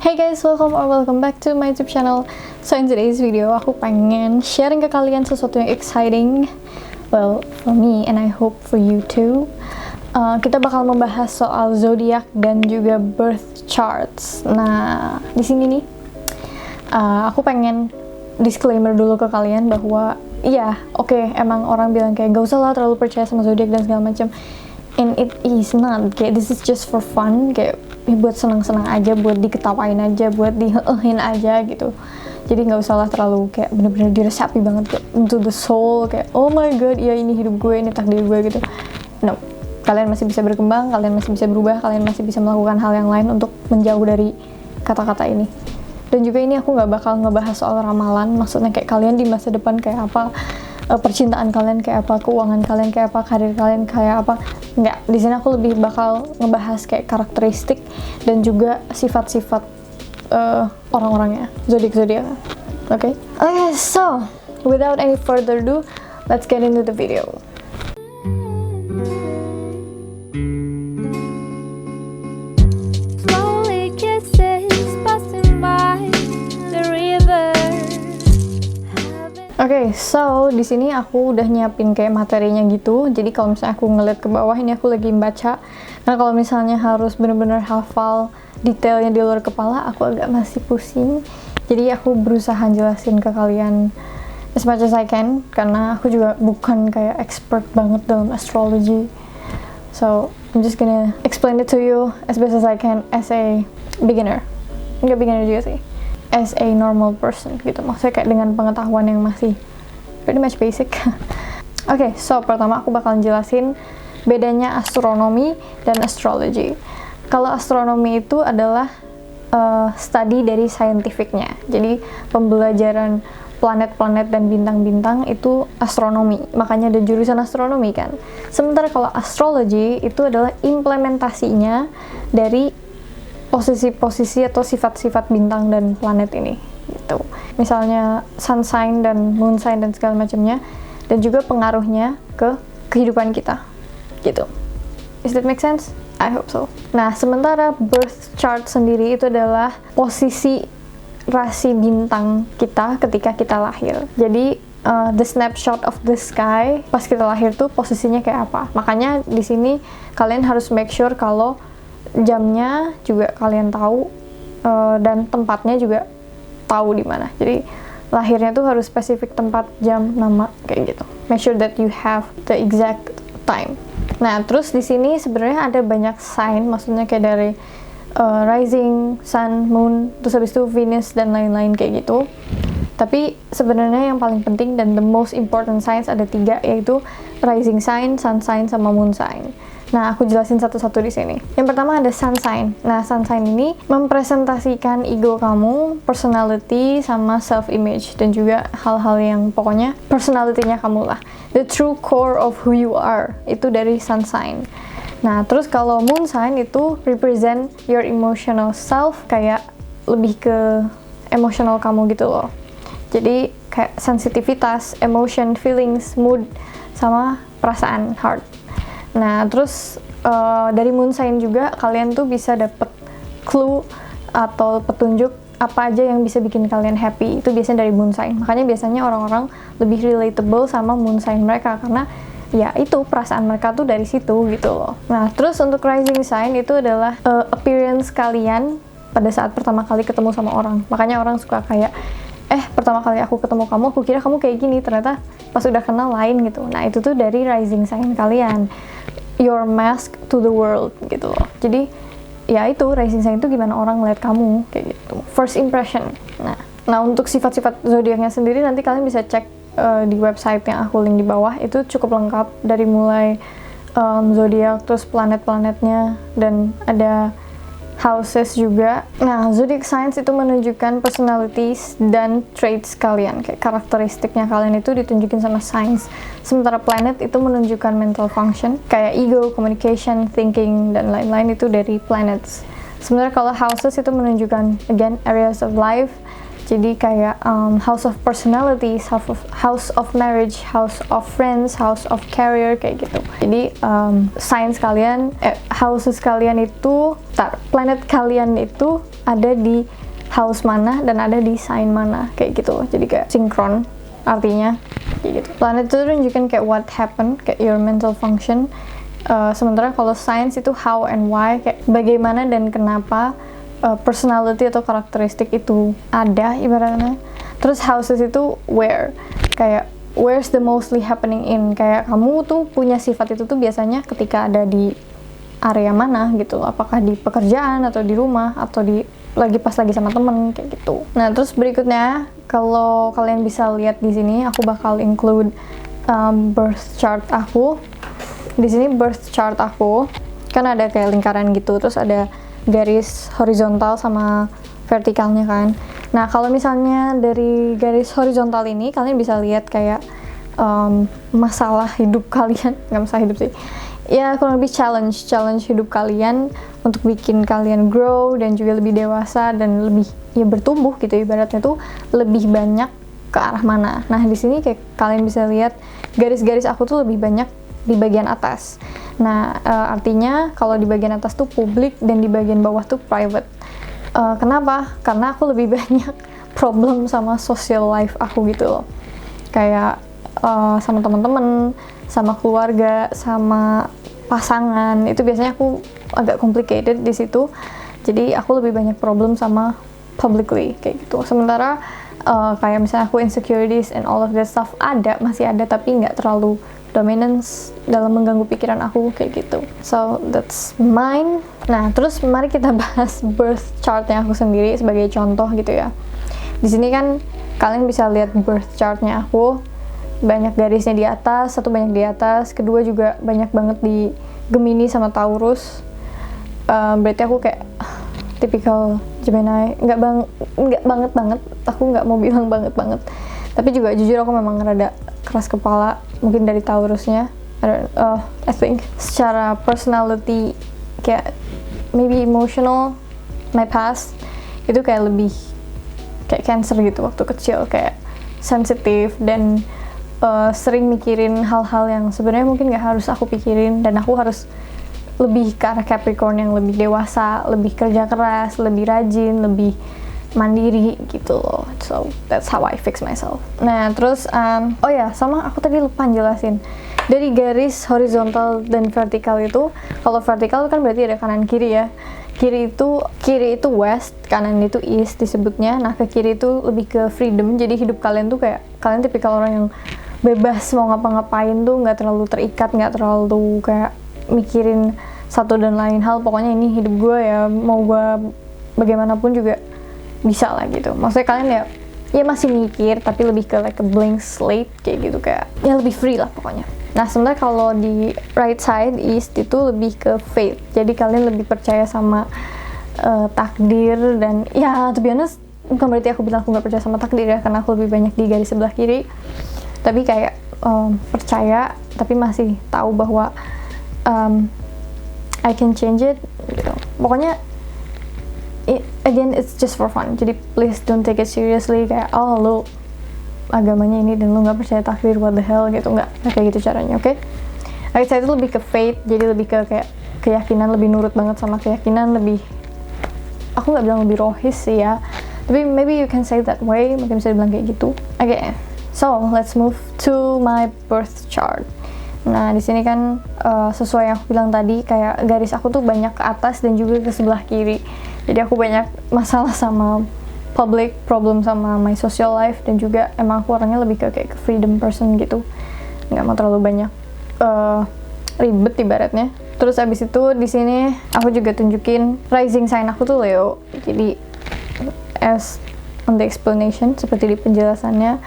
Hey guys, welcome back to my YouTube channel. So in today's video, aku pengen sharing ke kalian sesuatu yang exciting. Well, for me and I hope for you too. Kita bakal membahas soal zodiak dan juga birth charts. Nah, di sini nih, aku pengen disclaimer dulu ke kalian bahwa iya, oke, emang orang bilang kayak gak usah lah terlalu percaya sama zodiak dan segala macam. And it is not, kayak this is just for fun, kayak buat senang-senang aja, buat diketawain aja, buat dihehehin aja gitu. Jadi nggak usah lah terlalu kayak bener-bener diresapi banget kayak into the soul, kayak oh my god, ya ini hidup gue, ini takdir gue gitu. No, kalian masih bisa berkembang, kalian masih bisa berubah, kalian masih bisa melakukan hal yang lain untuk menjauh dari kata-kata ini. Dan juga ini aku nggak bakal ngebahas soal ramalan, maksudnya kayak kalian di masa depan kayak apa, percintaan kalian kayak apa, keuangan kalian kayak apa, karir kalian kayak apa. Nggak, di sini aku lebih bakal ngebahas kayak karakteristik dan juga sifat-sifat orang-orangnya, zodiak. Okay, so without any further ado, let's get into the video. Oke, so di sini aku udah nyiapin kayak materinya gitu. Jadi kalau misalnya aku ngeliat ke bawah ini aku lagi baca. Nah kalau misalnya harus bener-bener hafal detailnya di luar kepala, aku agak masih pusing. Jadi aku berusaha jelasin ke kalian as much as I can, karena aku juga bukan kayak expert banget dalam astrology. So I'm just gonna explain it to you as best as I can as a beginner. Enggak beginner juga sih, as a normal person gitu, maksudnya kayak dengan pengetahuan yang masih pretty much basic. Oke, so pertama aku bakalan jelasin bedanya astronomi dan astrology. Kalau astronomi itu adalah study dari scientificnya, jadi pembelajaran planet-planet dan bintang-bintang itu astronomi, makanya ada jurusan astronomi kan. Sementara kalau astrology itu adalah implementasinya dari posisi-posisi atau sifat-sifat bintang dan planet ini gitu. Misalnya sun sign dan moon sign dan segala macamnya, dan juga pengaruhnya ke kehidupan kita gitu. Does that make sense? I hope so. Nah, sementara birth chart sendiri itu adalah posisi rasi bintang kita ketika kita lahir. Jadi the snapshot of the sky pas kita lahir tuh posisinya kayak apa. Makanya di sini kalian harus make sure kalau jamnya juga kalian tahu, dan tempatnya juga tahu di mana. Jadi lahirnya tuh harus spesifik tempat, jam, nama kayak gitu. Make sure that you have the exact time. Nah, terus di sini sebenarnya ada banyak sign, maksudnya kayak dari rising, sun, moon, terus habis itu Venus dan lain-lain kayak gitu. Tapi sebenarnya yang paling penting dan the most important signs ada 3, yaitu rising sign, sun sign, sama moon sign. Nah, aku jelasin satu-satu di sini. Yang pertama ada sun sign. Nah, sun sign ini mempresentasikan ego kamu, personality, sama self-image, dan juga hal-hal yang pokoknya personality-nya kamu lah. The true core of who you are, itu dari sun sign. Nah, terus kalau moon sign itu represent your emotional self, kayak lebih ke emosional kamu gitu loh. Jadi kayak sensitivitas, emotion, feelings, mood, sama perasaan, heart. Nah, terus dari moon sign juga kalian tuh bisa dapet clue atau petunjuk apa aja yang bisa bikin kalian happy. Itu biasanya dari moon sign. Makanya biasanya orang-orang lebih relatable sama moon sign mereka, karena ya itu perasaan mereka tuh dari situ gitu loh. Nah, terus untuk rising sign itu adalah appearance kalian pada saat pertama kali ketemu sama orang. Makanya orang suka kayak pertama kali aku ketemu kamu, aku kira kamu kayak gini, ternyata pas udah kenal lain gitu. Nah, itu tuh dari rising sign kalian, your mask to the world gitu loh. Jadi ya itu rising sign itu gimana orang ngeliat kamu kayak gitu, first impression. Nah untuk sifat-sifat zodiaknya sendiri nanti kalian bisa cek di website yang aku link di bawah. Itu cukup lengkap dari mulai zodiak, terus planet-planetnya, dan ada houses juga. Nah, zodiac signs itu menunjukkan personalities dan traits kalian, kayak karakteristiknya kalian itu ditunjukin sama signs. Sementara planet itu menunjukkan mental function, kayak ego, communication, thinking, dan lain-lain, itu dari planets. Sementara kalau houses itu menunjukkan again areas of life, Jadi kayak house of personalities, house of marriage, house of friends, house of career, kayak gitu. Jadi signs kalian, houses kalian itu, planet kalian itu ada di house mana dan ada di sign mana, kayak gitu. Jadi kayak sinkron artinya kayak gitu. Planet itu tunjukkan kayak what happened, kayak your mental function. Sementara kalau signs itu how and why, kayak bagaimana dan kenapa personality atau karakteristik itu ada ibaratnya. Terus houses itu where, kayak where's the mostly happening in, kayak kamu tuh punya sifat itu tuh biasanya ketika ada di area mana gitu, apakah di pekerjaan atau di rumah atau lagi sama temen, kayak gitu. Nah terus berikutnya, kalau kalian bisa lihat di sini, aku bakal include birth chart aku. Di sini birth chart aku kan ada kayak lingkaran gitu, terus ada garis horizontal sama vertikalnya kan. Nah kalau misalnya dari garis horizontal ini kalian bisa lihat kayak masalah hidup kalian, nggak masalah hidup sih, ya kurang lebih challenge hidup kalian untuk bikin kalian grow dan juga lebih dewasa dan lebih ya bertumbuh gitu, ibaratnya tuh lebih banyak ke arah mana. Nah di sini kayak kalian bisa lihat garis-garis aku tuh lebih banyak di bagian atas. Nah, artinya kalau di bagian atas tuh publik dan di bagian bawah tuh private. Kenapa? Karena aku lebih banyak problem sama social life aku gitu loh. Kayak sama teman-teman, sama keluarga, sama pasangan. Itu biasanya aku agak complicated di situ. Jadi aku lebih banyak problem sama publicly kayak gitu. Sementara kayak misalnya aku insecurities and all of that stuff masih ada tapi nggak terlalu dominance dalam mengganggu pikiran aku kayak gitu. So that's mine. Nah terus mari kita bahas birth chartnya aku sendiri sebagai contoh gitu ya. Di sini kan kalian bisa lihat birth chartnya aku, banyak garisnya di atas, satu banyak di atas, kedua juga banyak banget di Gemini sama Taurus. Berarti aku kayak tipikal Gemini, nggak banget, aku nggak mau bilang banget, tapi juga jujur aku memang rada keras kepala, mungkin dari Taurusnya. I think secara personality kayak maybe emotional, my past itu kayak lebih kayak Cancer gitu waktu kecil, kayak sensitif dan sering mikirin hal-hal yang sebenarnya mungkin nggak harus aku pikirin, dan aku harus lebih ke arah Capricorn yang lebih dewasa, lebih kerja keras, lebih rajin, lebih mandiri gitu loh. So that's how I fix myself. Nah terus oh ya, sama aku tadi lupa jelasin dari garis horizontal dan vertikal itu. Kalau vertikal kan berarti ada kanan kiri ya. Kiri itu west, kanan itu east disebutnya. Nah ke kiri itu lebih ke freedom. Jadi hidup kalian tuh kayak kalian tipikal orang yang bebas mau ngapa-ngapain tuh, nggak terlalu terikat, nggak terlalu kayak mikirin satu dan lain hal. Pokoknya ini hidup gue ya, mau gue bagaimanapun juga bisa lah gitu. Maksudnya kalian ya masih mikir tapi lebih ke like a blank slate kayak gitu, kayak ya lebih free lah pokoknya. Nah sebenarnya kalau di right side east itu lebih ke faith. Jadi kalian lebih percaya sama takdir, dan ya to be honest bukan berarti aku bilang aku nggak percaya sama takdir ya, karena aku lebih banyak di garis sebelah kiri. Tapi kayak percaya tapi masih tahu bahwa I can change it gitu. Pokoknya again it's just for fun, jadi please don't take it seriously kayak oh lu agamanya ini dan lu nggak percaya takdir, what the hell gitu. Nggak kayak gitu caranya, oke? Right side itu lebih ke faith, jadi lebih ke kayak keyakinan, lebih nurut banget sama keyakinan, lebih, aku nggak bilang lebih rohis sih ya, tapi maybe you can say that way, mungkin bisa dibilang kayak gitu. Oke, so let's move to my birth chart. Nah di sini kan sesuai yang aku bilang tadi, kayak garis aku tuh banyak ke atas dan juga ke sebelah kiri. Jadi aku banyak masalah sama public, problem sama my social life, dan juga emang aku orangnya lebih ke kayak ke freedom person gitu, nggak mau terlalu banyak ribet ibaratnya. Terus abis itu di sini aku juga tunjukin rising sign aku tuh Leo. Jadi as on the explanation, seperti di penjelasannya,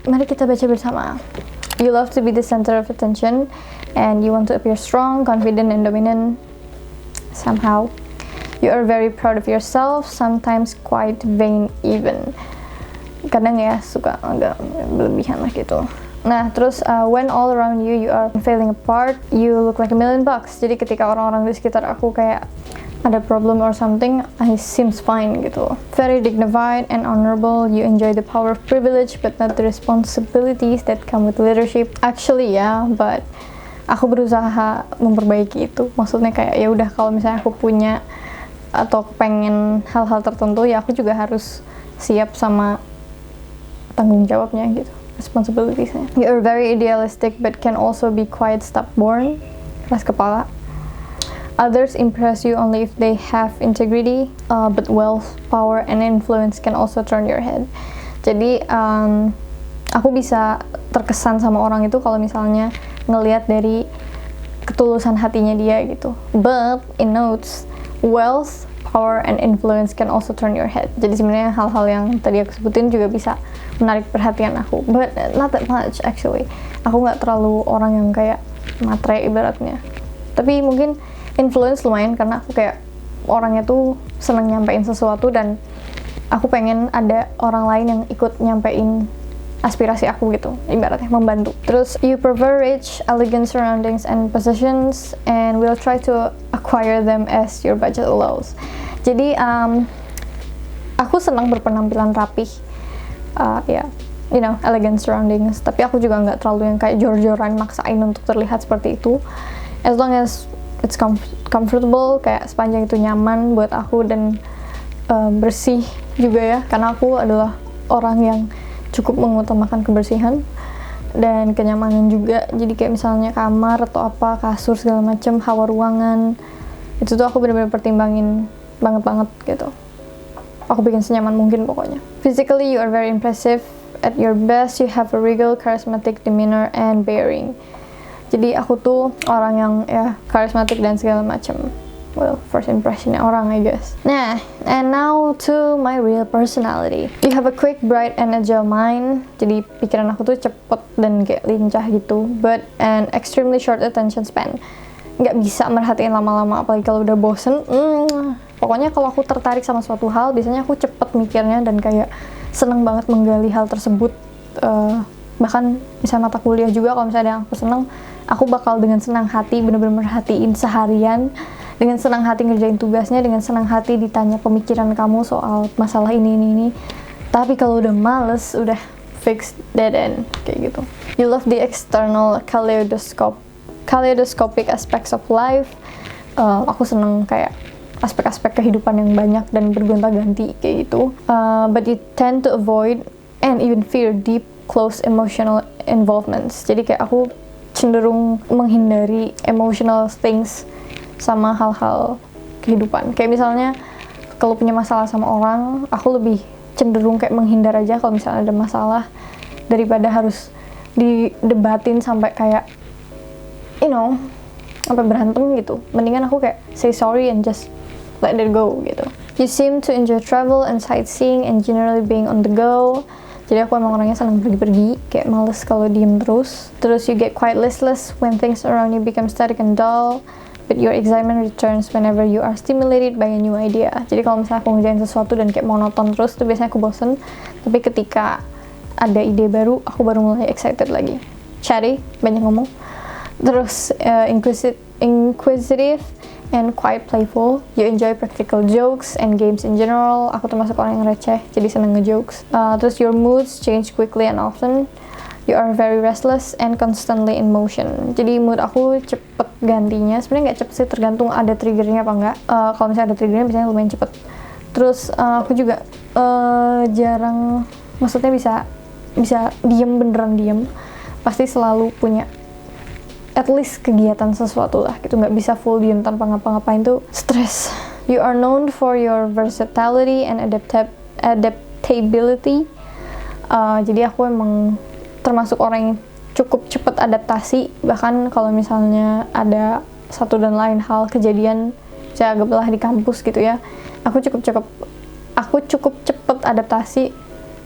mari kita baca bersama. You love to be the center of attention and you want to appear strong, confident, and dominant somehow. You are very proud of yourself, sometimes quite vain even. Kadang ya suka agak berlebihan lah gitu. Nah terus when all around you are falling apart, you look like $1,000,000. Jadi ketika orang-orang di sekitar aku kayak ada problem or something, I seems fine gitu. Very dignified and honorable. You enjoy the power of privilege but not the responsibilities that come with leadership. Actually ya, but aku berusaha memperbaiki itu. Maksudnya kayak ya udah, kalau misalnya aku punya atau pengen hal-hal tertentu, ya aku juga harus siap sama tanggung jawabnya gitu, responsibilities-nya. You are very idealistic but can also be quite stubborn, keras kepala. Others impress you only if they have integrity, but wealth, power, and influence can also turn your head. Jadi aku bisa terkesan sama orang itu kalau misalnya ngelihat dari ketulusan hatinya dia gitu. But in notes, wealth, power, and influence can also turn your head. Jadi sebenarnya hal-hal yang tadi aku sebutin juga bisa menarik perhatian aku. But not that much actually. Aku nggak terlalu orang yang kayak matre ibaratnya. Tapi mungkin influence lumayan, karena aku kayak orangnya tuh seneng nyampein sesuatu dan aku pengen ada orang lain yang ikut nyampein aspirasi aku gitu, ibaratnya membantu. Terus you prefer rich, elegant surroundings and possessions and will try to acquire them as your budget allows. Jadi aku senang berpenampilan rapih, ya, you know, elegant surroundings, tapi aku juga nggak terlalu yang kayak jor-joran maksain untuk terlihat seperti itu. As long as it's comfortable, kayak sepanjang itu nyaman buat aku dan bersih juga ya, karena aku adalah orang yang cukup mengutamakan kebersihan dan kenyamanan juga. Jadi kayak misalnya kamar atau apa, kasur segala macam, hawa ruangan, itu tuh aku benar-benar pertimbangin banget gitu. Aku bikin senyaman mungkin pokoknya. Physically you are very impressive. At your best you have a regal, charismatic demeanor and bearing. Jadi aku tuh orang yang ya karismatik dan segala macam. Well, first impressionnya orang, I guess. Nah, and now to my real personality. You have a quick, bright, and agile mind. Jadi pikiran aku tuh cepet dan kayak lincah gitu. But an extremely short attention span. Nggak bisa merhatiin lama-lama, apalagi kalau udah bosen. Pokoknya kalau aku tertarik sama suatu hal, biasanya aku cepet mikirnya dan kayak seneng banget menggali hal tersebut. Bahkan misalnya mata kuliah juga, kalau misalnya ada yang aku seneng, aku bakal dengan senang hati bener-bener merhatiin seharian, dengan senang hati ngerjain tugasnya, dengan senang hati ditanya pemikiran kamu soal masalah ini. Tapi kalau udah males, udah fix dead end kayak gitu. You love the external kaleidoscopic aspects of life. Aku seneng kayak aspek-aspek kehidupan yang banyak dan bergonta-ganti kayak gitu. But you tend to avoid and even fear deep, close emotional involvements. Jadi kayak aku cenderung menghindari emotional things sama hal-hal kehidupan. Kayak misalnya kalau punya masalah sama orang, aku lebih cenderung kayak menghindar aja kalau misalnya ada masalah, daripada harus didebatin sampai kayak, you know, sampai berantem gitu. Mendingan aku kayak say sorry and just let it go gitu. You seem to enjoy travel and sightseeing and generally being on the go. Jadi aku emang orangnya senang pergi-pergi, kayak males kalau diem terus. Terus you get quite listless when things around you become static and dull, but your excitement returns whenever you are stimulated by a new idea. Jadi kalau misalnya aku ngerjain sesuatu dan kayak monoton terus, tuh biasanya aku bosen. Tapi ketika ada ide baru, aku baru mulai excited lagi. Chatty, banyak ngomong. Terus inquisitive and quite playful. You enjoy practical jokes and games in general. Aku termasuk orang yang receh, jadi seneng ngejokes. Terus your moods change quickly and often. You are very restless and constantly in motion. Jadi mood aku cepet gantinya. Sebenarnya nggak cepet sih, tergantung ada triggernya apa enggak. Kalau misalnya ada triggernya, biasanya lumayan cepet. Terus aku juga jarang, maksudnya bisa diem, beneran diem. Pasti selalu punya at least kegiatan sesuatu lah gitu, nggak bisa full diem tanpa ngapa-ngapain tuh stres. You are known for your versatility and adaptability. Jadi aku emang termasuk orang yang cukup cepat adaptasi, bahkan kalau misalnya ada satu dan lain hal kejadian, saya anggaplah di kampus gitu ya, aku cukup cepat adaptasi.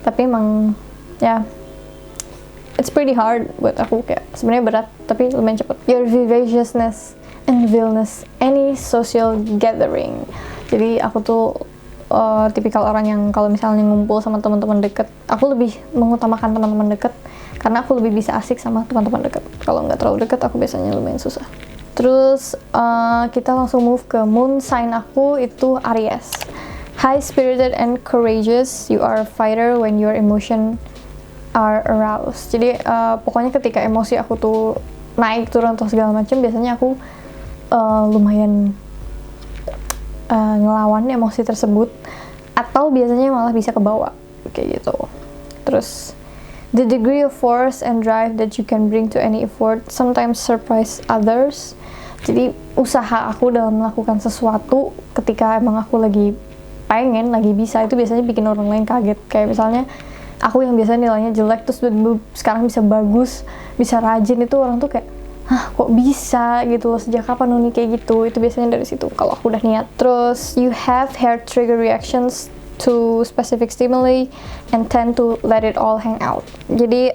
Tapi emang ya it's pretty hard buat aku, kayak sebenarnya berat tapi lumayan cepet. Your vivaciousness and vileness any social gathering. Jadi aku tuh tipikal orang yang kalau misalnya ngumpul sama teman-teman deket, aku lebih mengutamakan teman-teman deket karena aku lebih bisa asik sama teman-teman deket. Kalau nggak terlalu deket, aku biasanya lumayan susah. Terus kita langsung move ke moon sign aku itu Aries. High spirited and courageous, you are a fighter when your emotion are aroused. Jadi pokoknya ketika emosi aku tuh naik turun atau segala macam, biasanya aku lumayan ngelawan emosi tersebut, atau biasanya malah bisa kebawa kayak gitu. Terus the degree of force and drive that you can bring to any effort sometimes surprise others. Jadi usaha aku dalam melakukan sesuatu ketika emang aku lagi pengen, lagi bisa, itu biasanya bikin orang lain kaget. Kayak misalnya aku yang biasanya nilainya jelek terus sekarang bisa bagus, bisa rajin, itu orang tuh kayak, hah kok bisa gitu loh, sejak kapan Nuni kayak gitu. Itu biasanya dari situ kalau aku udah niat. Terus you have hair trigger reactions to specific stimuli and tend to let it all hang out. Jadi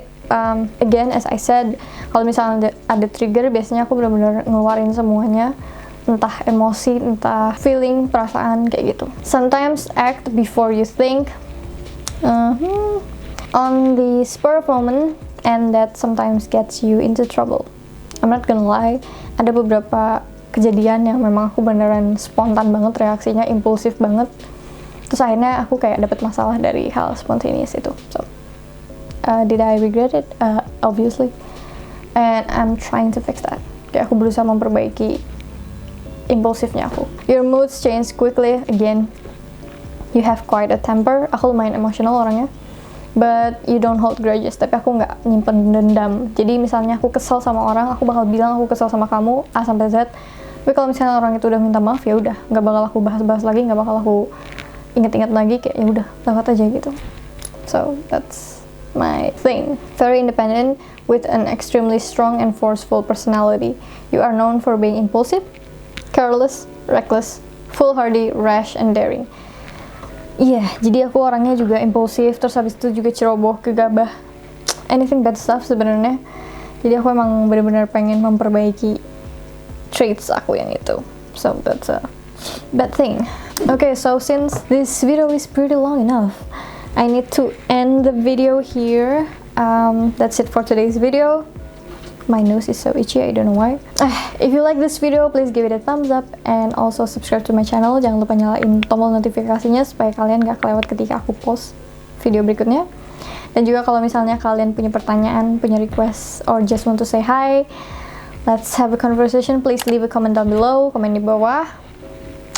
again as I said, kalau misalnya ada trigger, biasanya aku benar-benar ngeluarin semuanya, entah emosi, entah feeling, perasaan kayak gitu. Sometimes act before you think, on the spur of moment, and that sometimes gets you into trouble. I'm not gonna lie, ada beberapa kejadian yang memang aku beneran spontan banget reaksinya, impulsif banget. Terus akhirnya aku kayak dapet masalah dari hal spontaneous itu. So, did I regret it? Obviously. And I'm trying to fix that. Kayak aku berusaha memperbaiki impulsifnya aku. Your moods change quickly. Again, you have quite a temper. Aku lumayan emosional orangnya. But you don't hold grudges. Tapi aku nggak nyimpen dendam. Jadi misalnya aku kesel sama orang, aku bakal bilang aku kesel sama kamu A sampai Z. Tapi kalau misalnya orang itu udah minta maaf, ya udah, nggak bakal aku bahas-bahas lagi, nggak bakal aku inget-inget lagi, kayak ya udah lewat aja gitu. So that's my thing. Very independent with an extremely strong and forceful personality. You are known for being impulsive, careless, reckless, foolhardy, rash, and daring. Iya, jadi aku orangnya juga impulsif, terus habis itu juga ceroboh, gegabah, anything bad stuff sebenarnya. Jadi aku emang benar-benar pengen memperbaiki traits aku yang itu. So that's a bad thing. Okay, so since this video is pretty long enough, I need to end the video here. That's it for today's video. My nose is so itchy, I don't know why. If you like this video, please give it a thumbs up and also subscribe to my channel. Jangan lupa nyalain tombol notifikasinya supaya kalian gak kelewat ketika aku post video berikutnya. Dan juga kalau misalnya kalian punya pertanyaan, punya request, or just want to say hi, let's have a conversation, please leave a comment down below, komen di bawah.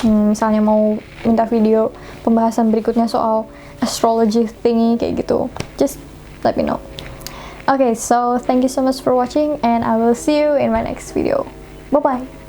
Misalnya mau minta video pembahasan berikutnya soal astrology thingy kayak gitu, just let me know. Okay, so thank you so much for watching and I will see you in my next video. Bye bye.